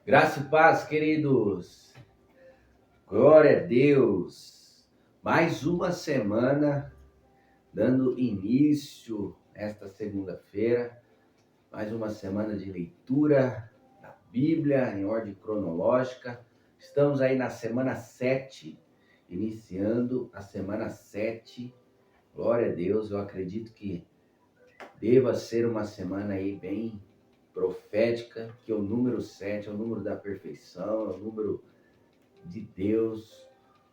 Graça e paz, queridos. Glória a Deus. Mais uma semana dando início esta segunda-feira. Mais uma semana de leitura da Bíblia em ordem cronológica. Estamos aí na semana 7, iniciando a semana 7. Glória a Deus. Eu acredito que deva ser uma semana aí bem profética, que o número 7 é o número da perfeição, é o número de Deus,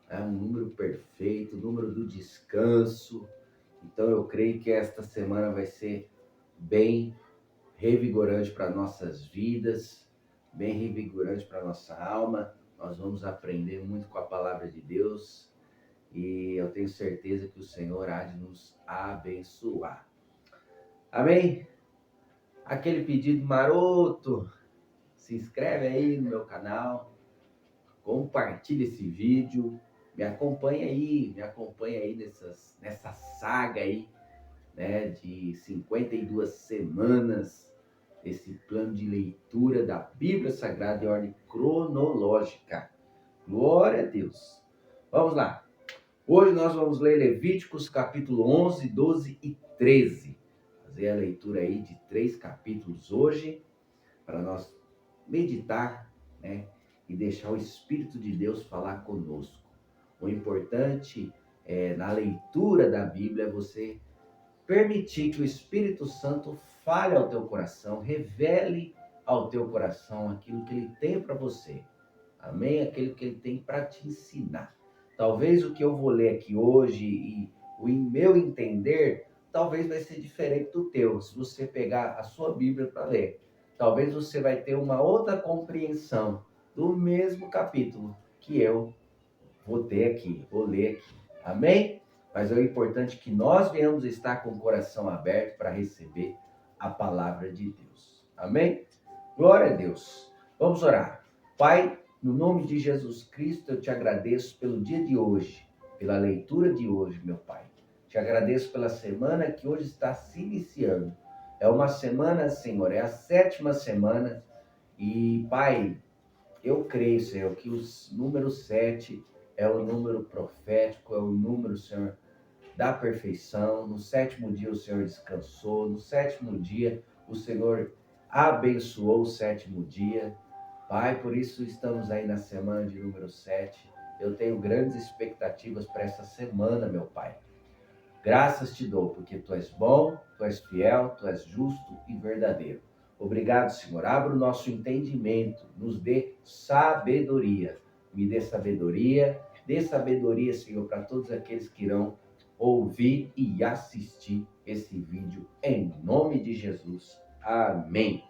é um número perfeito, o número do descanso. Então eu creio que esta semana vai ser bem revigorante para nossas vidas, bem revigorante para nossa alma. Nós vamos aprender muito com a palavra de Deus e eu tenho certeza que o Senhor há de nos abençoar. Amém? Aquele pedido maroto, se inscreve aí no meu canal, compartilha esse vídeo, me acompanha aí nessa saga aí, né, de 52 semanas, esse plano de leitura da Bíblia Sagrada em ordem cronológica. Glória a Deus. Vamos lá. Hoje nós vamos ler Levíticos capítulo 11, 12 e 13. Fazer a leitura aí de 3 capítulos hoje, para nós meditar, né? E deixar o Espírito de Deus falar conosco. O importante na leitura da Bíblia é você permitir que o Espírito Santo fale ao teu coração, revele ao teu coração aquilo que ele tem para você. Amém? Aquilo que ele tem para te ensinar. Talvez o que eu vou ler aqui hoje e o meu entender, talvez vai ser diferente do teu, se você pegar a sua Bíblia para ler. Talvez você vai ter uma outra compreensão do mesmo capítulo que eu vou ler aqui. Amém? Mas é o importante que nós venhamos estar com o coração aberto para receber a palavra de Deus. Amém? Glória a Deus. Vamos orar. Pai, no nome de Jesus Cristo, eu te agradeço pelo dia de hoje, pela leitura de hoje, meu Pai. Te agradeço pela semana que hoje está se iniciando. É uma semana, Senhor, é a 7ª semana. E, Pai, eu creio, Senhor, que o número 7 é o número profético, é o número, Senhor, da perfeição. No 7º dia o Senhor descansou, no 7º dia o Senhor abençoou o 7º dia. Pai, por isso estamos aí na semana de número 7. Eu tenho grandes expectativas para essa semana, meu Pai. Graças te dou, porque tu és bom, tu és fiel, tu és justo e verdadeiro. Obrigado, Senhor. Abra o nosso entendimento, nos dê sabedoria. Me dê sabedoria, Senhor, para todos aqueles que irão ouvir e assistir esse vídeo, em nome de Jesus. Amém.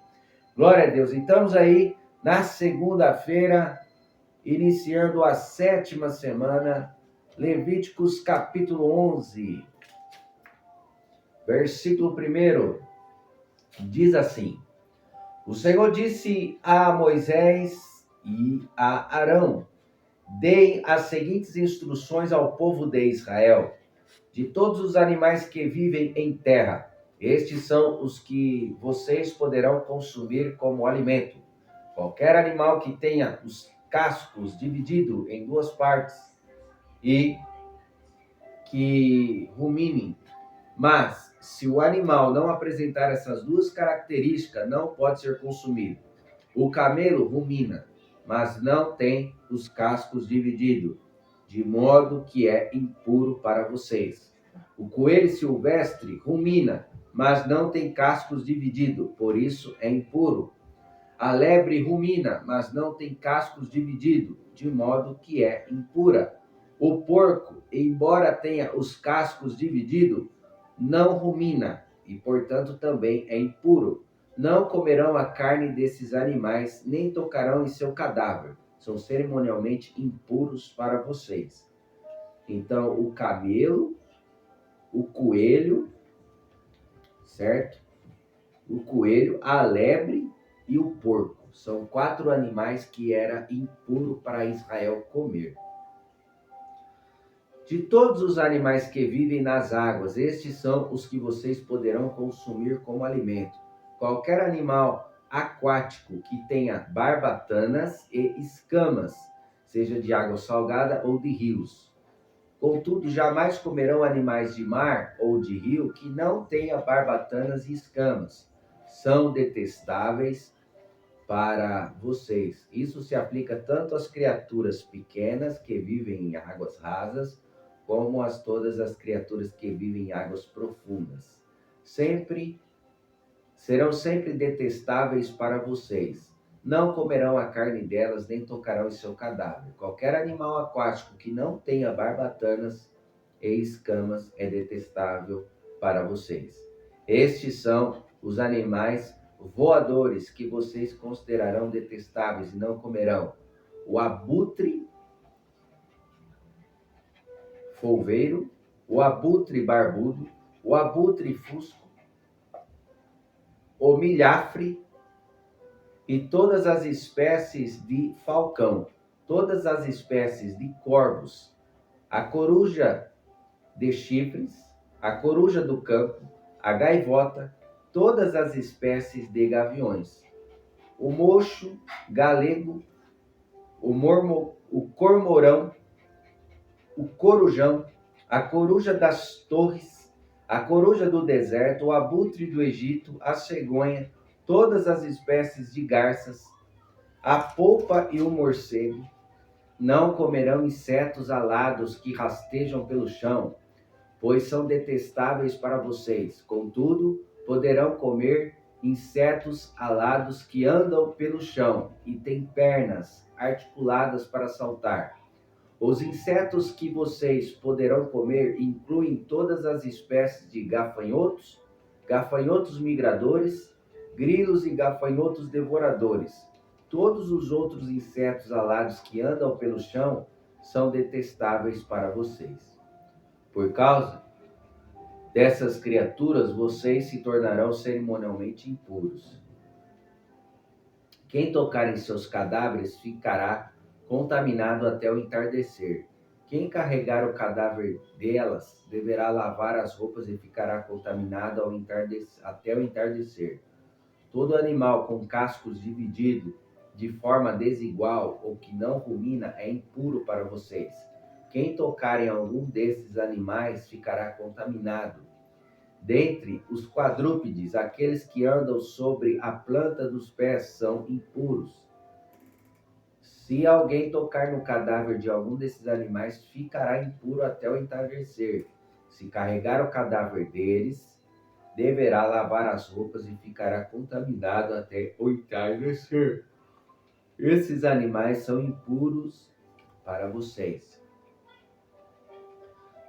Glória a Deus. Estamos aí na segunda-feira, iniciando a 7ª semana, Levíticos capítulo 11. Versículo 1 diz assim: O Senhor disse a Moisés e a Arão: Deem as seguintes instruções ao povo de Israel. De todos os animais que vivem em terra, estes são os que vocês poderão consumir como alimento. Qualquer animal que tenha os cascos divididos em 2 partes e que rumine, mas se o animal não apresentar essas 2 características, não pode ser consumido. O camelo rumina, mas não tem os cascos divididos, de modo que é impuro para vocês. O coelho silvestre rumina, mas não tem cascos divididos, por isso é impuro. A lebre rumina, mas não tem cascos divididos, de modo que é impura. O porco, embora tenha os cascos divididos, não rumina e, portanto, também é impuro. Não comerão a carne desses animais, nem tocarão em seu cadáver. São cerimonialmente impuros para vocês. Então, o camelo, o coelho, certo? O coelho, a lebre e o porco. São 4 animais que era impuro para Israel comer. De todos os animais que vivem nas águas, estes são os que vocês poderão consumir como alimento. Qualquer animal aquático que tenha barbatanas e escamas, seja de água salgada ou de rios. Contudo, jamais comerão animais de mar ou de rio que não tenha barbatanas e escamas. São detestáveis para vocês. Isso se aplica tanto às criaturas pequenas que vivem em águas rasas, como a todas as criaturas que vivem em águas profundas. Serão sempre detestáveis para vocês. Não comerão a carne delas, nem tocarão em seu cadáver. Qualquer animal aquático que não tenha barbatanas e escamas é detestável para vocês. Estes são os animais voadores que vocês considerarão detestáveis e não comerão: o abutre folveiro, o abutre barbudo, o abutre fusco, o milhafre e todas as espécies de falcão, todas as espécies de corvos, a coruja de chifres, a coruja do campo, a gaivota, todas as espécies de gaviões, o mocho galego, o cormorão, o corujão, a coruja das torres, a coruja do deserto, o abutre do Egito, a cegonha, todas as espécies de garças, a polpa e o morcego. Não comerão insetos alados que rastejam pelo chão, pois são detestáveis para vocês. Contudo, poderão comer insetos alados que andam pelo chão e têm pernas articuladas para saltar. Os insetos que vocês poderão comer incluem todas as espécies de gafanhotos, gafanhotos migradores, grilos e gafanhotos devoradores. Todos os outros insetos alados que andam pelo chão são detestáveis para vocês. Por causa dessas criaturas, vocês se tornarão cerimonialmente impuros. Quem tocar em seus cadáveres ficará contaminado até o entardecer. Quem carregar o cadáver delas deverá lavar as roupas e ficará contaminado até o entardecer. Todo animal com cascos dividido de forma desigual ou que não rumina é impuro para vocês. Quem tocar em algum desses animais ficará contaminado. Dentre os quadrúpedes, aqueles que andam sobre a planta dos pés são impuros. Se alguém tocar no cadáver de algum desses animais, ficará impuro até o entardecer. Se carregar o cadáver deles, deverá lavar as roupas e ficará contaminado até o entardecer. Esses animais são impuros para vocês.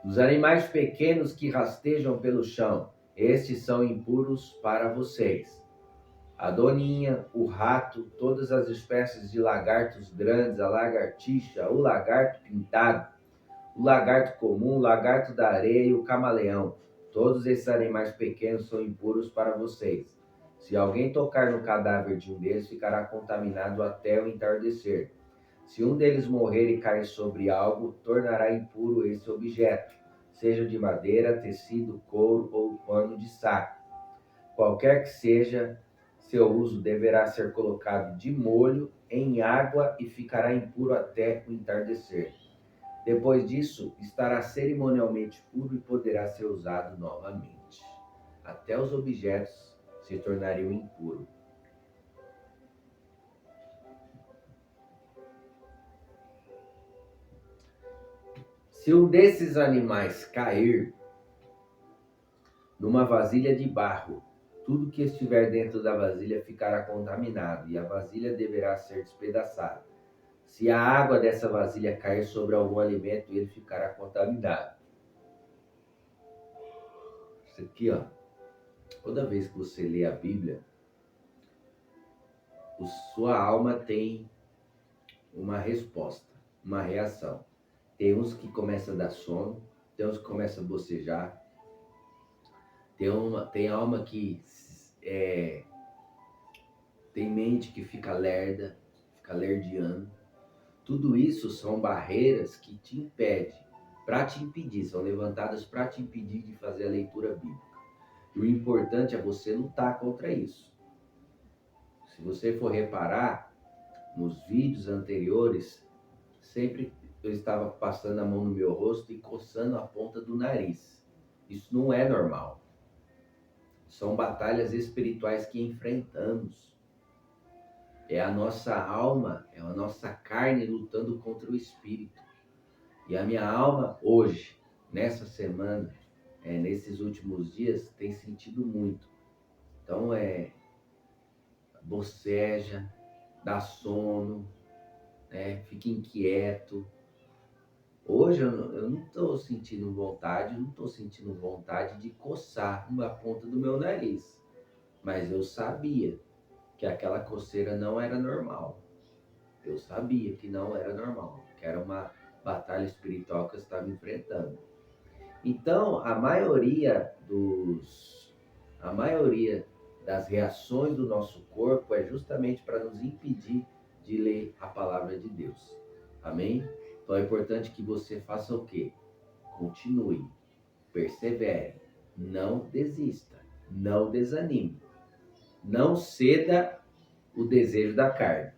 Os animais pequenos que rastejam pelo chão, estes são impuros para vocês. A doninha, o rato, todas as espécies de lagartos grandes, a lagartixa, o lagarto pintado, o lagarto comum, o lagarto da areia e o camaleão. Todos esses animais pequenos são impuros para vocês. Se alguém tocar no cadáver de um deles, ficará contaminado até o entardecer. Se um deles morrer e cair sobre algo, tornará impuro esse objeto, seja de madeira, tecido, couro ou pano de saco. Qualquer que seja seu uso, deverá ser colocado de molho em água e ficará impuro até o entardecer. Depois disso, estará cerimonialmente puro e poderá ser usado novamente. Até os objetos se tornariam impuros. Se um desses animais cair numa vasilha de barro, tudo que estiver dentro da vasilha ficará contaminado e a vasilha deverá ser despedaçada. Se a água dessa vasilha cair sobre algum alimento, ele ficará contaminado. Isso aqui, ó, toda vez que você lê a Bíblia, sua alma tem uma resposta, uma reação. Tem uns que começam a dar sono, tem uns que começam a bocejar, tem alma que tem mente que fica lerda, fica lerdiano. Tudo isso são barreiras que te impedem, para te impedir, são levantadas para te impedir de fazer a leitura bíblica. E o importante é você lutar contra isso. Se você for reparar, nos vídeos anteriores, sempre eu estava passando a mão no meu rosto e coçando a ponta do nariz. Isso não é normal. São batalhas espirituais que enfrentamos. É a nossa alma, é a nossa carne lutando contra o espírito. E a minha alma hoje, nessa semana, nesses últimos dias, tem sentido muito. Então boceja, dá sono, fica inquieto. Hoje eu não estou sentindo vontade de coçar a ponta do meu nariz. Mas eu sabia que aquela coceira não era normal. Eu sabia que não era normal, que era uma batalha espiritual que eu estava enfrentando. Então, a maioria das reações do nosso corpo é justamente para nos impedir de ler a palavra de Deus. Amém? Então é importante que você faça o quê? Continue, persevere, não desista, não desanime, não ceda o desejo da carne.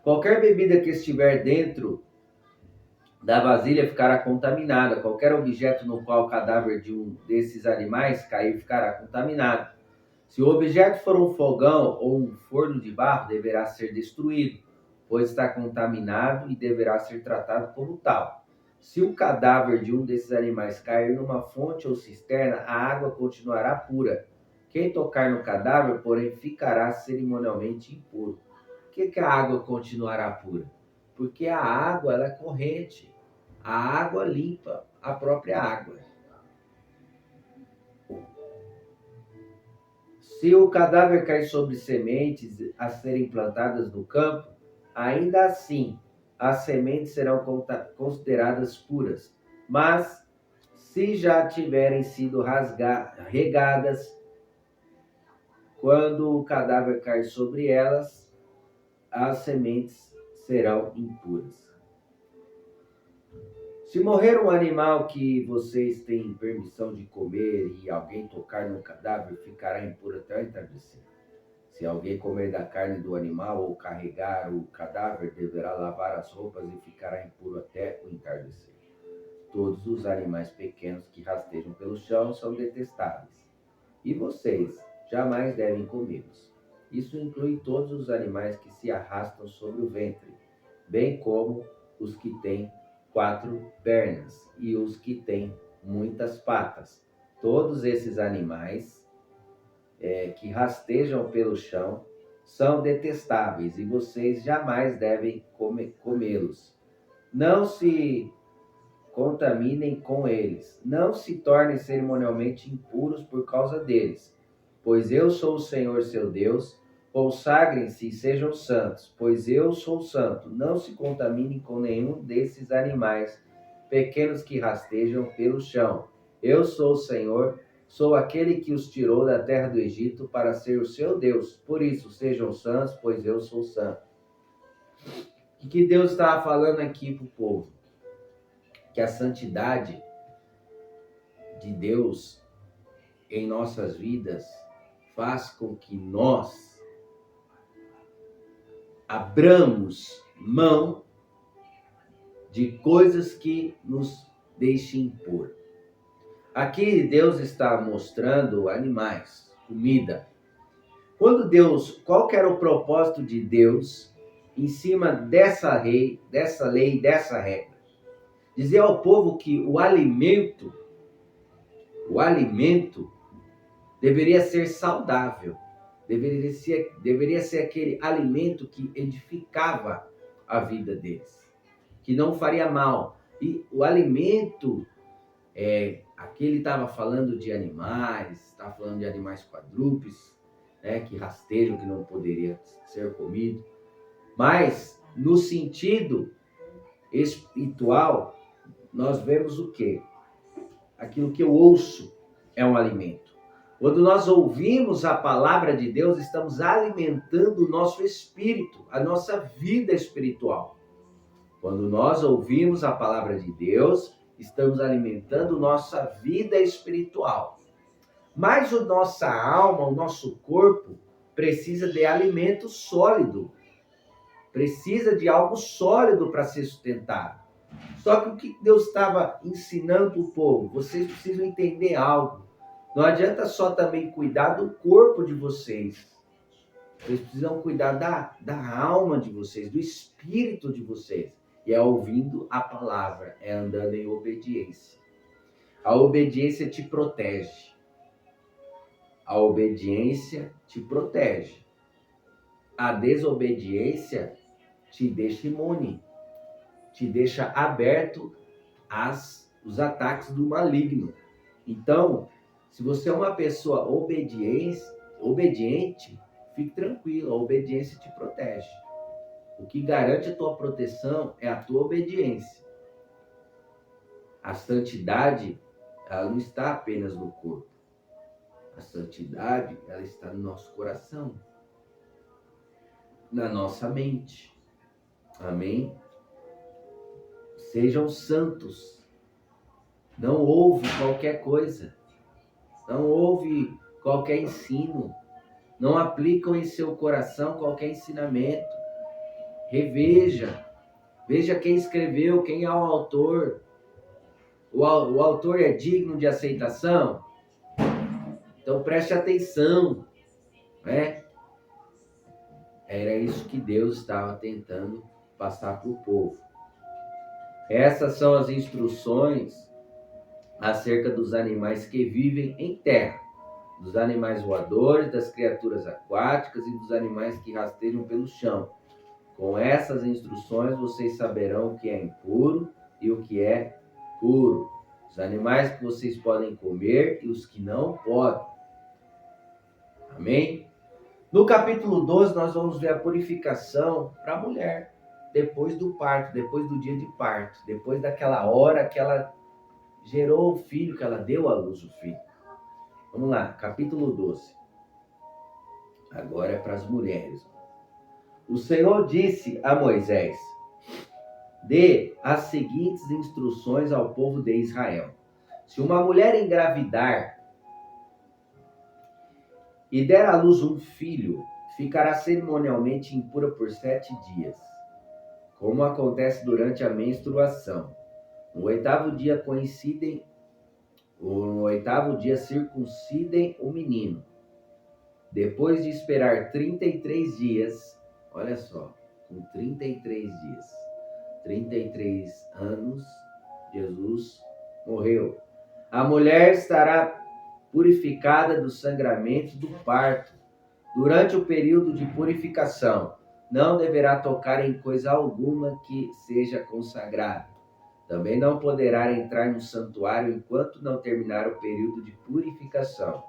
Qualquer bebida que estiver dentro da vasilha ficará contaminada. Qualquer objeto no qual o cadáver de um desses animais cair ficará contaminado. Se o objeto for um fogão ou um forno de barro, deverá ser destruído, pois está contaminado e deverá ser tratado como tal. Se o cadáver de um desses animais cair numa fonte ou cisterna, a água continuará pura. Quem tocar no cadáver, porém, ficará cerimonialmente impuro. Por que a água continuará pura? Porque a água ela é corrente. A água limpa a própria água. Se o cadáver cair sobre sementes a serem plantadas no campo, ainda assim as sementes serão consideradas puras. Mas se já tiverem sido regadas, quando o cadáver cair sobre elas, as sementes serão impuras. Se morrer um animal que vocês têm permissão de comer e alguém tocar no cadáver, ficará impuro até o entardecer. Se alguém comer da carne do animal ou carregar o cadáver, deverá lavar as roupas e ficará impuro até o entardecer. Todos os animais pequenos que rastejam pelo chão são detestáveis, e vocês jamais devem comê-los. Isso inclui todos os animais que se arrastam sobre o ventre, bem como os que têm 4 pernas e os que têm muitas patas. Todos esses animais que rastejam pelo chão são detestáveis e vocês jamais devem comê-los. Não se contaminem com eles. Não se tornem cerimonialmente impuros por causa deles, pois eu sou o Senhor seu Deus. Consagrem-se e sejam santos, pois eu sou santo. Não se contaminem com nenhum desses animais pequenos que rastejam pelo chão. Eu sou o Senhor, sou aquele que os tirou da terra do Egito para ser o seu Deus. Por isso, sejam santos, pois eu sou santo. O que Deus estava falando aqui para o povo? Que a santidade de Deus em nossas vidas faz com que nós abramos mão de coisas que nos deixem impor. Aqui Deus está mostrando animais, comida. Qual que era o propósito de Deus em cima dessa lei, dessa regra? Dizer ao povo que o alimento deveria ser saudável. Deveria ser aquele alimento que edificava a vida deles, que não faria mal. E o alimento, aqui ele estava falando de animais, estava falando de animais quadrúpedes, que rastejam, que não poderia ser comido. Mas, no sentido espiritual, nós vemos o quê? Aquilo que eu ouço é um alimento. Quando nós ouvimos a palavra de Deus, estamos alimentando o nosso espírito, a nossa vida espiritual. Quando nós ouvimos a palavra de Deus, estamos alimentando nossa vida espiritual. Mas a nossa alma, o nosso corpo, precisa de alimento sólido. Precisa de algo sólido para ser sustentado. Só que o que Deus estava ensinando para o povo? Vocês precisam entender algo. Não adianta só também cuidar do corpo de vocês. Vocês precisam cuidar da alma de vocês, do espírito de vocês. E é ouvindo a palavra, é andando em obediência. A obediência te protege. A obediência te protege. A desobediência te deixa imune. Te deixa aberto os ataques do maligno. Então, se você é uma pessoa obediente, fique tranquilo, a obediência te protege. O que garante a tua proteção é a tua obediência. A santidade, ela não está apenas no corpo. A santidade, ela está no nosso coração, na nossa mente. Amém? Sejam santos. Não ouve qualquer coisa. Não ouve qualquer ensino. Não aplicam em seu coração qualquer ensinamento. Reveja. Veja quem escreveu, quem é o autor. O autor é digno de aceitação? Então preste atenção. Né? Era isso que Deus estava tentando passar para o povo. Essas são as instruções acerca dos animais que vivem em terra, dos animais voadores, das criaturas aquáticas e dos animais que rastejam pelo chão. Com essas instruções vocês saberão o que é impuro e o que é puro. Os animais que vocês podem comer e os que não podem. Amém? No capítulo 12 nós vamos ver a purificação para a mulher. Depois do parto, depois do dia de parto, depois daquela hora que ela gerou o filho, que ela deu à luz o filho. Vamos lá, capítulo 12. Agora é para as mulheres. O Senhor disse a Moisés: dê as seguintes instruções ao povo de Israel. Se uma mulher engravidar e der à luz um filho, ficará cerimonialmente impura por 7 dias, como acontece durante a menstruação. No oitavo dia circuncidem o menino. Depois de esperar 33 dias, olha só, com 33 dias, 33 anos, Jesus morreu. A mulher estará purificada dos sangramentos do parto. Durante o período de purificação, não deverá tocar em coisa alguma que seja consagrada. Também não poderá entrar no santuário enquanto não terminar o período de purificação.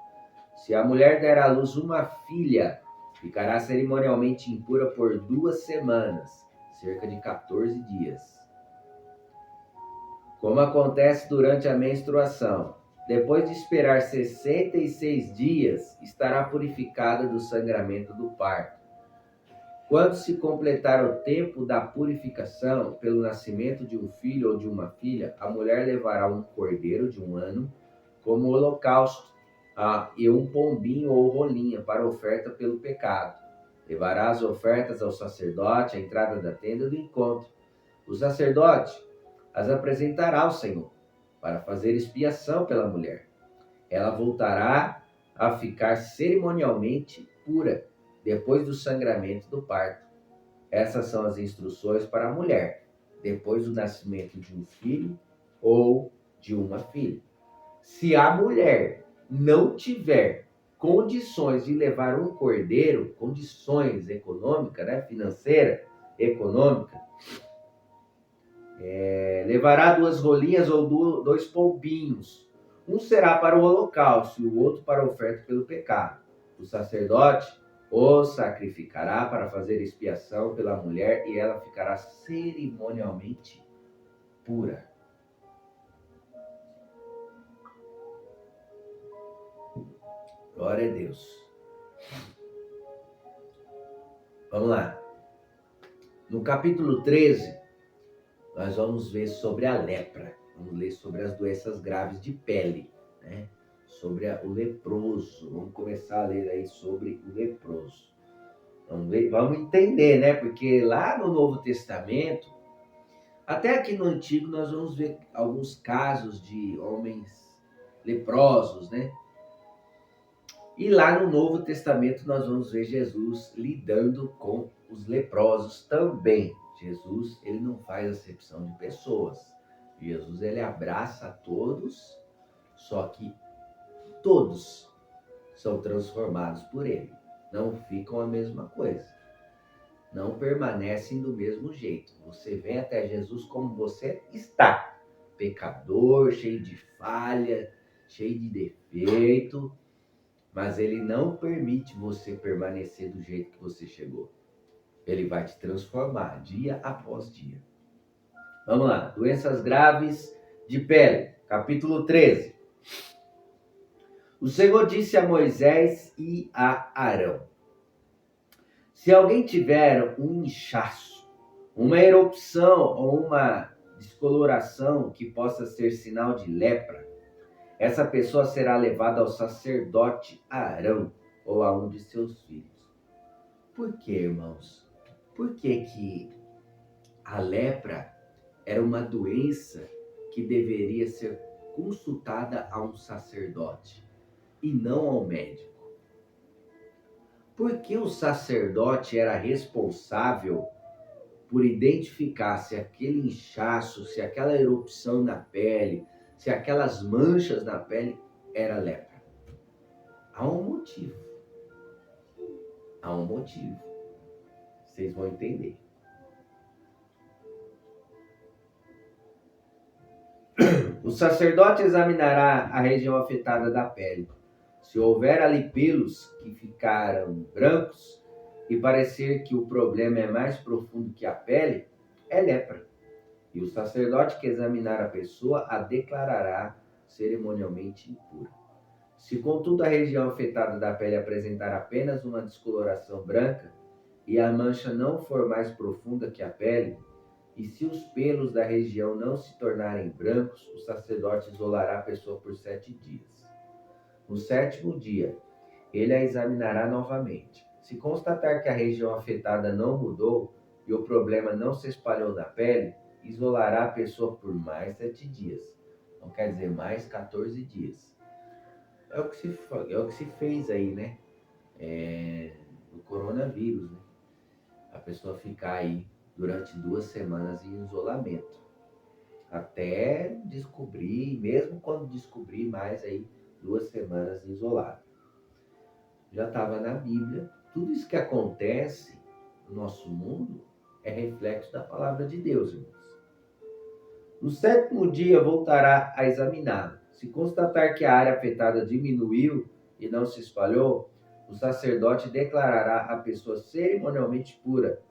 Se a mulher der à luz uma filha, ficará cerimonialmente impura por 2 semanas, cerca de 14 dias. Como acontece durante a menstruação, depois de esperar 66 dias, estará purificada do sangramento do parto. Quando se completar o tempo da purificação pelo nascimento de um filho ou de uma filha, a mulher levará um cordeiro de 1 ano como holocausto e um pombinho ou rolinha para oferta pelo pecado. Levará as ofertas ao sacerdote à entrada da tenda do encontro. O sacerdote as apresentará ao Senhor para fazer expiação pela mulher. Ela voltará a ficar cerimonialmente pura depois do sangramento do parto. Essas são as instruções para a mulher, depois do nascimento de um filho ou de uma filha. Se a mulher não tiver condições de levar um cordeiro, condições econômicas, financeira, econômica, levará 2 rolinhas ou 2 pombinhos. Um será para o holocausto e o outro para a oferta pelo pecado. O sacerdote o sacrificará para fazer expiação pela mulher e ela ficará cerimonialmente pura. Glória a Deus. Vamos lá. No capítulo 13, nós vamos ver sobre a lepra. Vamos ler sobre as doenças graves de pele, o leproso. Vamos começar a ler aí sobre o leproso. Vamos entender, né? Porque lá no Novo Testamento, até aqui no Antigo, nós vamos ver alguns casos de homens leprosos, né? E lá no Novo Testamento nós vamos ver Jesus lidando com os leprosos também. Jesus, ele não faz acepção de pessoas. Jesus, ele abraça a todos, só que todos são transformados por ele. Não ficam a mesma coisa. Não permanecem do mesmo jeito. Você vem até Jesus como você está. Pecador, cheio de falha, cheio de defeito. Mas ele não permite você permanecer do jeito que você chegou. Ele vai te transformar dia após dia. Vamos lá. Doenças graves de pele. Capítulo 13. O Senhor disse a Moisés e a Arão: se alguém tiver um inchaço, uma erupção ou uma descoloração que possa ser sinal de lepra, essa pessoa será levada ao sacerdote Arão ou a um de seus filhos. Por que, irmãos? Por que a lepra era uma doença que deveria ser consultada a um sacerdote e não ao médico? Porque o sacerdote era responsável por identificar se aquele inchaço, se aquela erupção na pele, se aquelas manchas na pele era lepra. Há um motivo. Há um motivo. Vocês vão entender. O sacerdote examinará a região afetada da pele. Se houver ali pelos que ficaram brancos e parecer que o problema é mais profundo que a pele, é lepra. E o sacerdote que examinar a pessoa a declarará cerimonialmente impura. Se, contudo, a região afetada da pele apresentar apenas uma descoloração branca e a mancha não for mais profunda que a pele, e se os pelos da região não se tornarem brancos, o sacerdote isolará a pessoa por 7 dias. No 7º dia, ele a examinará novamente. Se constatar que a região afetada não mudou e o problema não se espalhou na pele, isolará a pessoa por mais 7 dias. Não quer dizer mais 14 dias. É o que se fez aí, né? O coronavírus, né? A pessoa ficar aí durante 2 semanas em isolamento. Até descobrir, mesmo quando descobrir, mais aí 2 semanas isolado. Já estava na Bíblia. Tudo isso que acontece no nosso mundo é reflexo da palavra de Deus, irmãos. No 7º dia voltará a examiná-lo. Se constatar que a área afetada diminuiu e não se espalhou, o sacerdote declarará a pessoa cerimonialmente pura.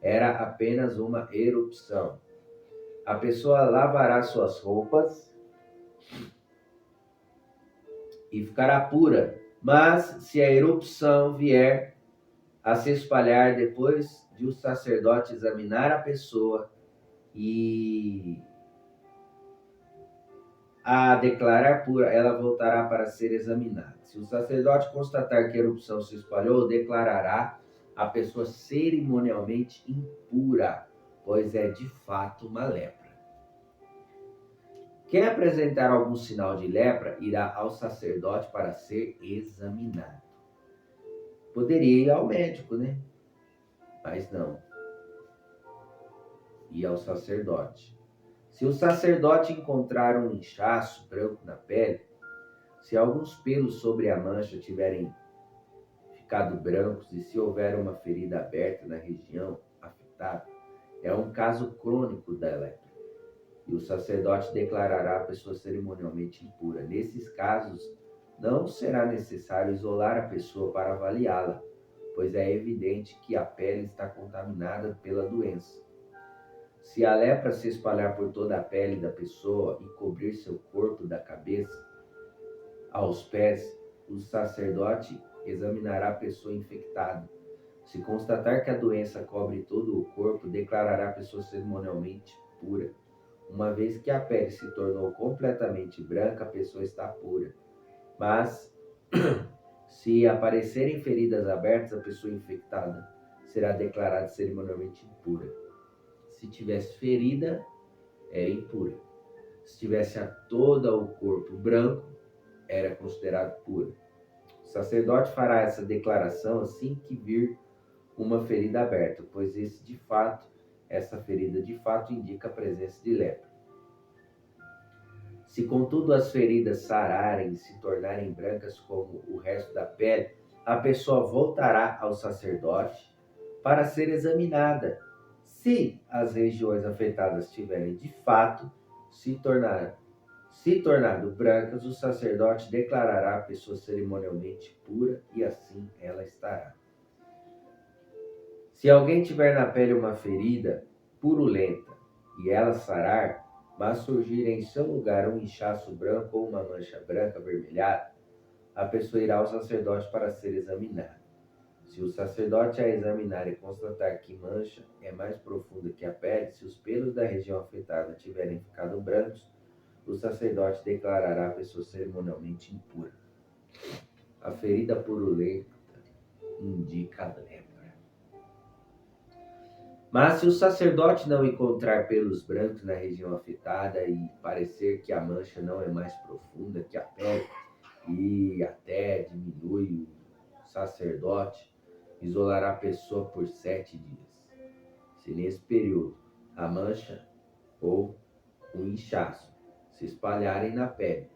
Era apenas uma erupção. A pessoa lavará suas roupas e ficará pura. Mas se a erupção vier a se espalhar depois de o sacerdote examinar a pessoa e a declarar pura, ela voltará para ser examinada. Se o sacerdote constatar que a erupção se espalhou, declarará a pessoa cerimonialmente impura, pois é de fato uma lepra. Quem apresentar algum sinal de lepra irá ao sacerdote para ser examinado. Poderia ir ao médico, né? Mas não. E ao sacerdote. Se o sacerdote encontrar um inchaço branco na pele, se alguns pelos sobre a mancha tiverem ficado brancos e se houver uma ferida aberta na região afetada, é um caso crônico da lepra. E o sacerdote declarará a pessoa cerimonialmente impura. Nesses casos, não será necessário isolar a pessoa para avaliá-la, pois é evidente que a pele está contaminada pela doença. Se a lepra se espalhar por toda a pele da pessoa e cobrir seu corpo da cabeça aos pés, o sacerdote examinará a pessoa infectada. Se constatar que a doença cobre todo o corpo, declarará a pessoa cerimonialmente pura. Uma vez que a pele se tornou completamente branca, a pessoa está pura. Mas se aparecerem feridas abertas, a pessoa infectada será declarada cerimonialmente impura. Se tivesse ferida, era impura. Se tivesse a todo o corpo branco, era considerado pura. O sacerdote fará essa declaração assim que vir uma ferida aberta, pois essa ferida de fato indica a presença de lepra. Se contudo as feridas sararem e se tornarem brancas como o resto da pele, a pessoa voltará ao sacerdote para ser examinada. Se as regiões afetadas tiverem de fato se tornado brancas, o sacerdote declarará a pessoa cerimonialmente pura e assim ela estará. Se alguém tiver na pele uma ferida purulenta e ela sarar, mas surgir em seu lugar um inchaço branco ou uma mancha branca avermelhada, a pessoa irá ao sacerdote para ser examinada. Se o sacerdote a examinar e constatar que mancha é mais profunda que a pele, se os pelos da região afetada tiverem ficado brancos, o sacerdote declarará a pessoa cerimonialmente impura. A ferida purulenta indica a lepra. Mas se o sacerdote não encontrar pelos brancos na região afetada e parecer que a mancha não é mais profunda que a pele e até diminui, o sacerdote isolará a pessoa por 7 dias. Se nesse período a mancha ou o inchaço se espalharem na pele,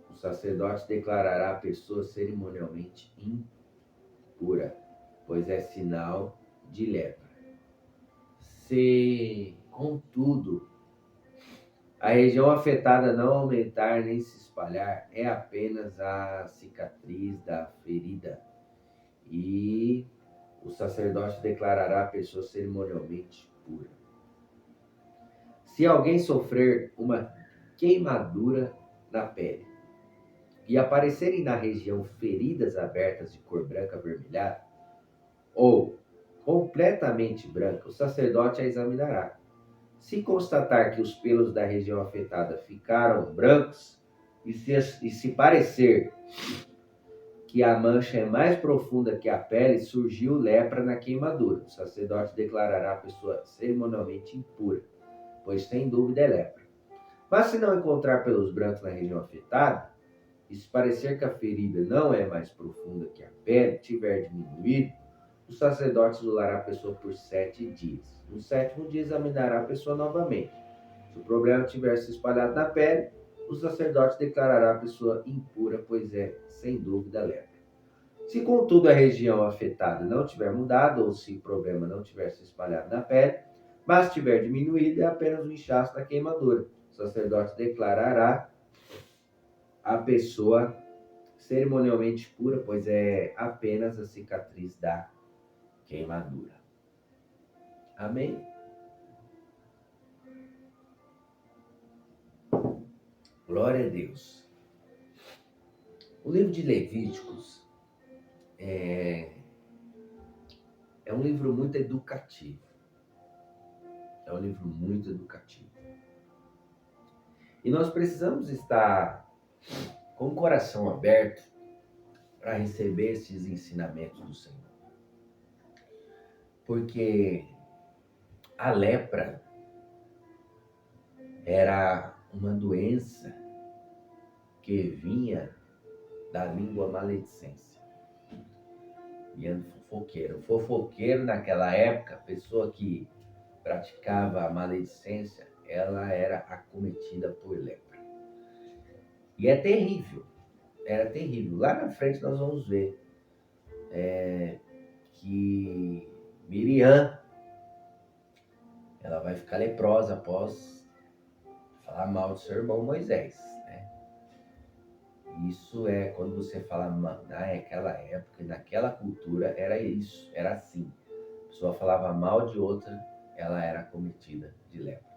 o sacerdote declarará a pessoa cerimonialmente impura, pois é sinal de lepra. Se, contudo, a região afetada não aumentar nem se espalhar, é apenas a cicatriz da ferida e o sacerdote declarará a pessoa cerimonialmente pura. Se alguém sofrer uma queimadura na pele e aparecerem na região feridas abertas de cor branca avermelhada ou completamente branca, o sacerdote a examinará. Se constatar que os pelos da região afetada ficaram brancos e se parecer que a mancha é mais profunda que a pele, surgiu lepra na queimadura. O sacerdote declarará a pessoa cerimonialmente impura, pois sem dúvida é lepra. Mas se não encontrar pelos brancos na região afetada, e se parecer que a ferida não é mais profunda que a pele, tiver diminuído, o sacerdote isolará a pessoa por 7 dias. No 7º dia examinará a pessoa novamente. Se o problema tiver se espalhado na pele, o sacerdote declarará a pessoa impura, pois é, sem dúvida, lepra. Se, contudo, a região afetada não tiver mudado, ou se o problema não tiver se espalhado na pele, mas tiver diminuído, é apenas um inchaço da queimadura. O sacerdote declarará a pessoa cerimonialmente pura, pois é apenas a cicatriz da queimadura. Amém? Glória a Deus. O livro de Levíticos é um livro muito educativo. É um livro muito educativo. E nós precisamos estar com o coração aberto para receber esses ensinamentos do Senhor. Porque a lepra era uma doença que vinha da língua maledicência. Vinha do fofoqueiro. O fofoqueiro naquela época, a pessoa que praticava a maledicência, ela era acometida por lepra. E é terrível. Era terrível. Lá na frente nós vamos ver que Miriam, ela vai ficar leprosa após falar mal do seu irmão Moisés, né? Isso é quando você fala naquela época, naquela cultura, era isso, era assim. A pessoa falava mal de outra, ela era acometida de lepra.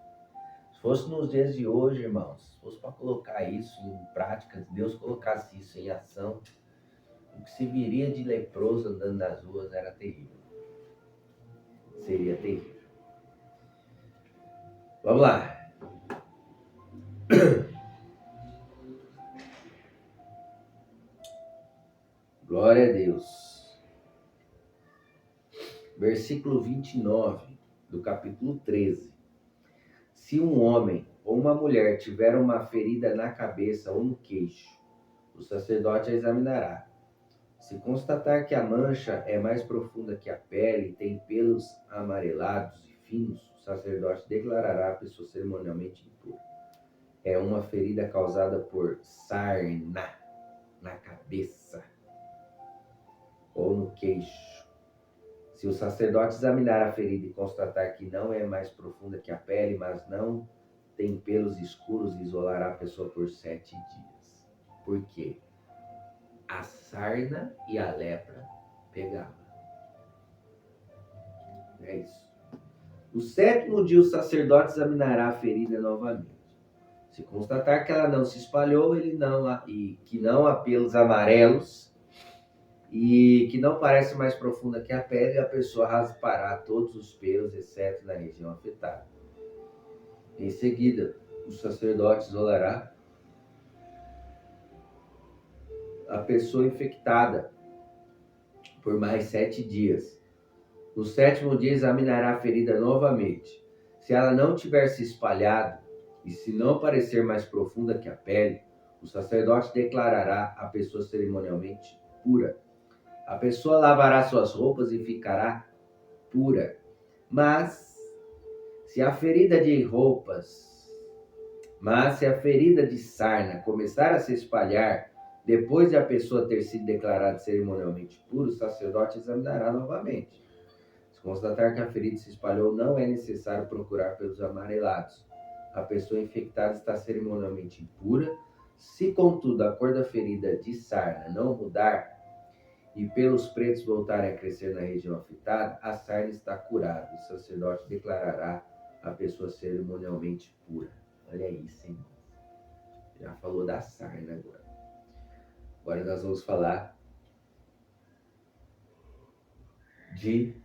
Se fosse nos dias de hoje, irmãos, se fosse para colocar isso em prática, se Deus colocasse isso em ação, o que se viria de leproso andando nas ruas era terrível. Seria terrível. Vamos lá. versículo 29 do capítulo 13. Se um homem ou uma mulher tiver uma ferida na cabeça ou no queixo, o sacerdote a examinará. Se constatar que a mancha é mais profunda que a pele e tem pelos amarelados e finos, o sacerdote declarará a pessoa cerimonialmente impura. É uma ferida causada por sarna na cabeça ou no queixo. Se o sacerdote examinar a ferida e constatar que não é mais profunda que a pele, mas não tem pelos escuros, isolará a pessoa por 7 dias. Por quê? A sarna e a lepra pegavam. É isso. No 7º dia, o sacerdote examinará a ferida novamente. Se constatar que ela não se espalhou, e que não há pelos amarelos e que não parece mais profunda que a pele, a pessoa raspará todos os pelos, exceto na região afetada. Em seguida, o sacerdote isolará a pessoa infectada por mais 7 dias. No 7º dia, examinará a ferida novamente. Se ela não tiver se espalhado e se não parecer mais profunda que a pele, o sacerdote declarará a pessoa cerimonialmente pura. A pessoa lavará suas roupas e ficará pura. Mas se a ferida de sarna começar a se espalhar depois de a pessoa ter sido declarada cerimonialmente pura, o sacerdote examinará novamente. Se constatar que a ferida se espalhou, não é necessário procurar pelos amarelados. A pessoa infectada está cerimonialmente impura. Se, contudo, a cor da ferida de sarna não mudar e pelos pretos voltarem a crescer na região afetada, a sarna está curada. O sacerdote declarará a pessoa cerimonialmente pura. Olha isso, hein? Já falou da sarna agora. Agora nós vamos falar de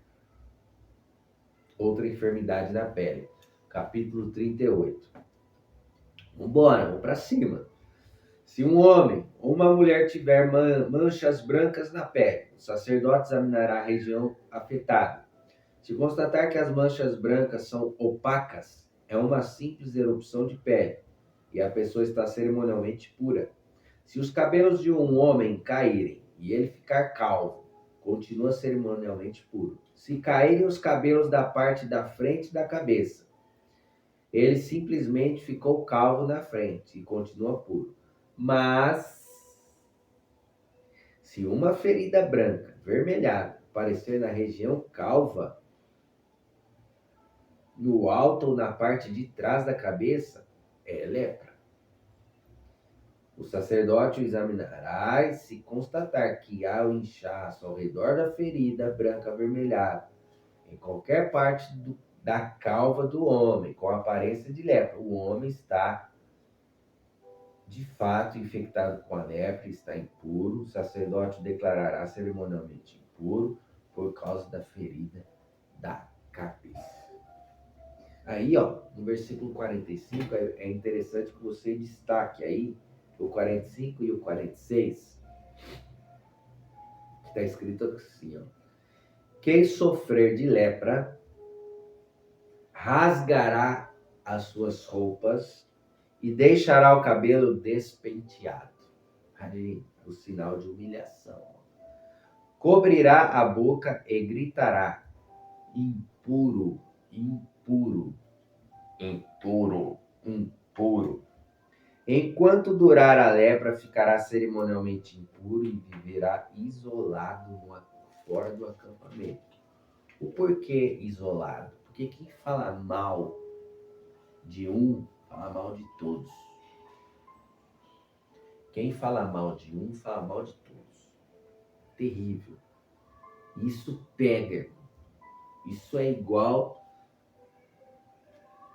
outra enfermidade na pele. Capítulo 38. Vamos para cima. Se um homem ou uma mulher tiver manchas brancas na pele, o sacerdote examinará a região afetada. Se constatar que as manchas brancas são opacas, é uma simples erupção de pele e a pessoa está cerimonialmente pura. Se os cabelos de um homem caírem e ele ficar calvo, continua cerimonialmente puro. Se caírem os cabelos da parte da frente da cabeça, ele simplesmente ficou calvo na frente e continua puro. Mas, se uma ferida branca, vermelhada, aparecer na região calva, no alto ou na parte de trás da cabeça, é lepra. O sacerdote o examinará e, se constatar que há um inchaço ao redor da ferida branca avermelhada, em qualquer parte da calva do homem, com aparência de lepra, o homem está de fato infectado com a lepra e está impuro. O sacerdote o declarará cerimonialmente impuro por causa da ferida da cabeça. Aí, no versículo 45, é interessante que você destaque aí o 45 e o 46, que está escrito assim, quem sofrer de lepra rasgará as suas roupas e deixará o cabelo despenteado. Aí, o sinal de humilhação. Cobrirá a boca e gritará: impuro, impuro, impuro, impuro. Enquanto durar a lepra, ficará cerimonialmente impuro e viverá isolado fora do acampamento. O porquê isolado? Porque quem fala mal de um, fala mal de todos. Quem fala mal de um, fala mal de todos. Terrível. Isso pega. Isso é igual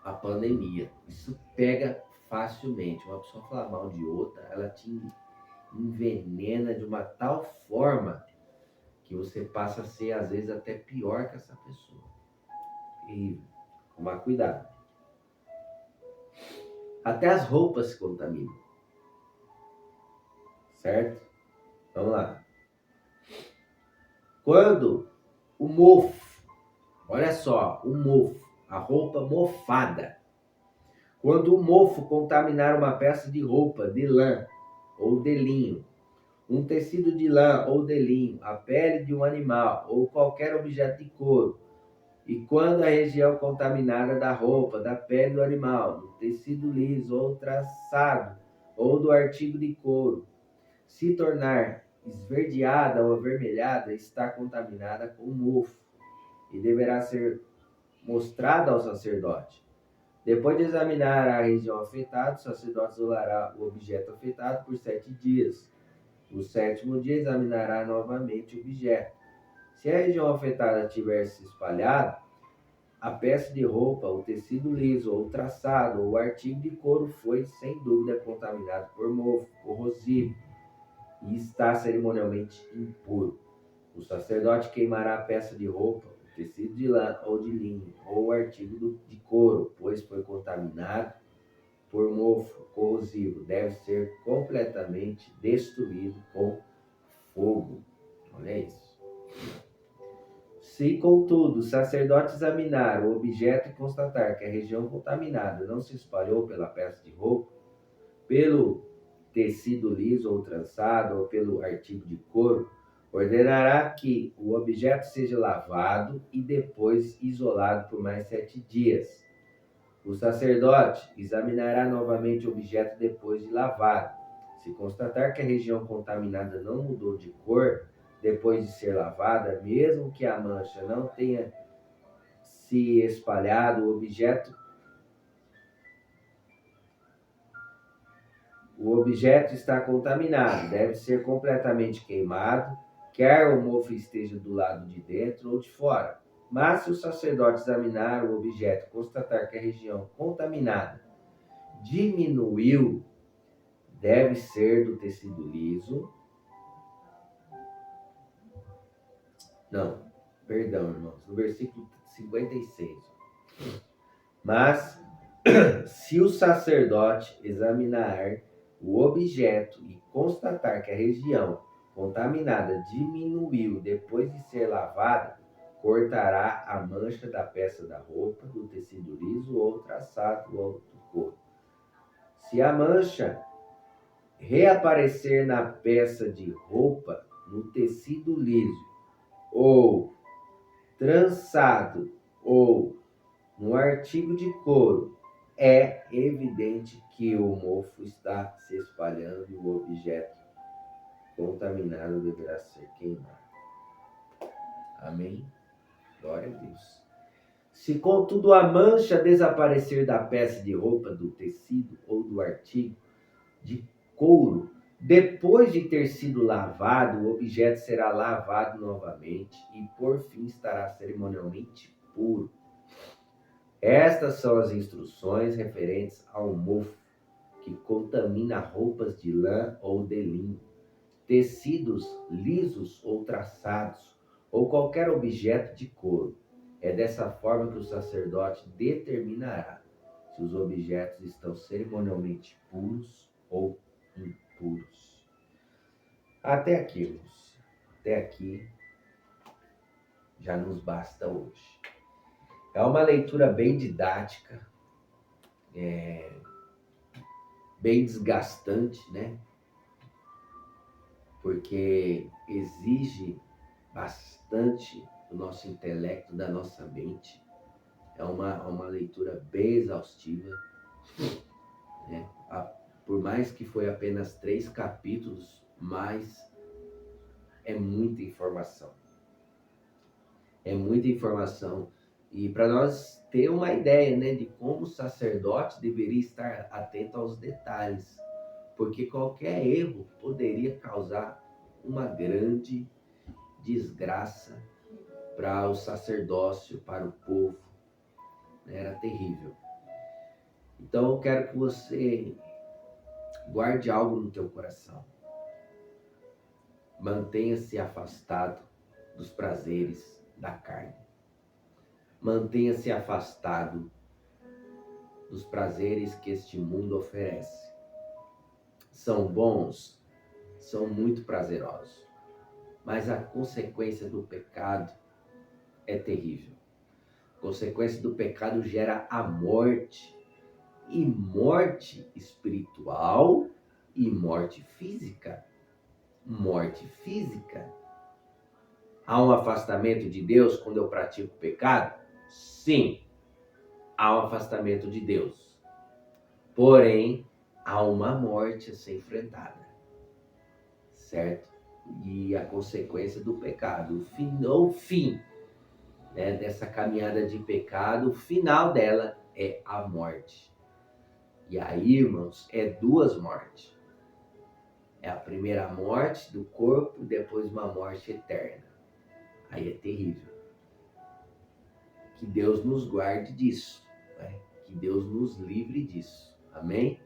à pandemia. Isso pega facilmente. Uma pessoa falar mal de outra, ela te envenena de uma tal forma que você passa a ser, às vezes, até pior que essa pessoa. Terrível. Tomar cuidado. Até as roupas se contaminam. Certo? Vamos lá. Quando o mofo Olha só, o mofo, a roupa mofada. Quando o mofo contaminar uma peça de roupa de lã ou de linho, um tecido de lã ou de linho, a pele de um animal ou qualquer objeto de couro, e quando a região contaminada da roupa, da pele do animal, do tecido liso ou traçado ou do artigo de couro, se tornar esverdeada ou avermelhada, está contaminada com mofo e deverá ser mostrada ao sacerdote. Depois de examinar a região afetada, o sacerdote isolará o objeto afetado por 7 dias. No 7º dia, examinará novamente o objeto. Se a região afetada tiver se espalhado, a peça de roupa, o tecido liso ou traçado ou o artigo de couro foi, sem dúvida, contaminado por mofo corrosivo e está cerimonialmente impuro. O sacerdote queimará a peça de roupa, o tecido de lã ou de linho ou o artigo de couro, pois foi contaminado por mofo corrosivo. Deve ser completamente destruído com fogo. Olha isso. Se, contudo, o sacerdote examinar o objeto e constatar que a região contaminada não se espalhou pela peça de roupa, pelo tecido liso ou trançado ou pelo artigo de couro, ordenará que o objeto seja lavado e depois isolado por mais 7 dias. O sacerdote examinará novamente o objeto depois de lavado. Se constatar que a região contaminada não mudou de cor depois de ser lavada, mesmo que a mancha não tenha se espalhado, o objeto está contaminado, deve ser completamente queimado, quer o mofo esteja do lado de dentro ou de fora. Mas se o sacerdote examinar o objeto e constatar que a região contaminada diminuiu, deve ser do tecido liso. Não, perdão, irmãos, no versículo 56. Mas se o sacerdote examinar o objeto e constatar que a região contaminada diminuiu depois de ser lavada, cortará a mancha da peça da roupa, do tecido liso ou traçado ou do couro. Se a mancha reaparecer na peça de roupa, no tecido liso ou trançado ou no artigo de couro, é evidente que o mofo está se espalhando e o objeto contaminado deverá ser queimado. Amém? Glória a Deus. Se, contudo, a mancha desaparecer da peça de roupa, do tecido ou do artigo de couro, depois de ter sido lavado, o objeto será lavado novamente e, por fim, estará cerimonialmente puro. Estas são as instruções referentes ao mofo, que contamina roupas de lã ou de linho, tecidos lisos ou traçados, ou qualquer objeto de couro. É dessa forma que o sacerdote determinará se os objetos estão cerimonialmente puros ou impuros. Até aqui, irmãos. Até aqui já nos basta hoje. É uma leitura bem didática, bem desgastante, né? Porque exige bastante do nosso intelecto, da nossa mente. É uma leitura bem exaustiva, né? Por mais que foi apenas 3 capítulos, mas é muita informação. É muita informação. E para nós ter uma ideia, né, de como o sacerdote deveria estar atento aos detalhes, porque qualquer erro poderia causar uma grande desgraça para o sacerdócio, para o povo. Era terrível. Então eu quero que você guarde algo no teu coração. Mantenha-se afastado dos prazeres da carne. Mantenha-se afastado dos prazeres que este mundo oferece. São bons, são muito prazerosos, mas a consequência do pecado é terrível. consequência do pecado gera a morte. E morte espiritual e morte física. Morte física. Há um afastamento de Deus quando eu pratico pecado? Sim, há um afastamento de Deus. Porém, há uma morte a ser enfrentada. Certo? E a consequência do pecado, o fim, né, dessa caminhada de pecado, o final dela é a morte. E aí, irmãos, é duas mortes. É a primeira morte do corpo, depois uma morte eterna. Aí é terrível. Que Deus nos guarde disso, né? Que Deus nos livre disso. Amém?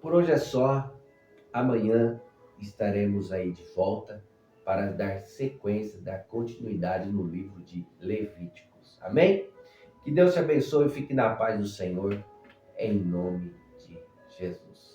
Por hoje é só. Amanhã estaremos aí de volta para dar sequência, dar continuidade no livro de Levíticos. Amém? Que Deus te abençoe e fique na paz do Senhor, em nome de Jesus.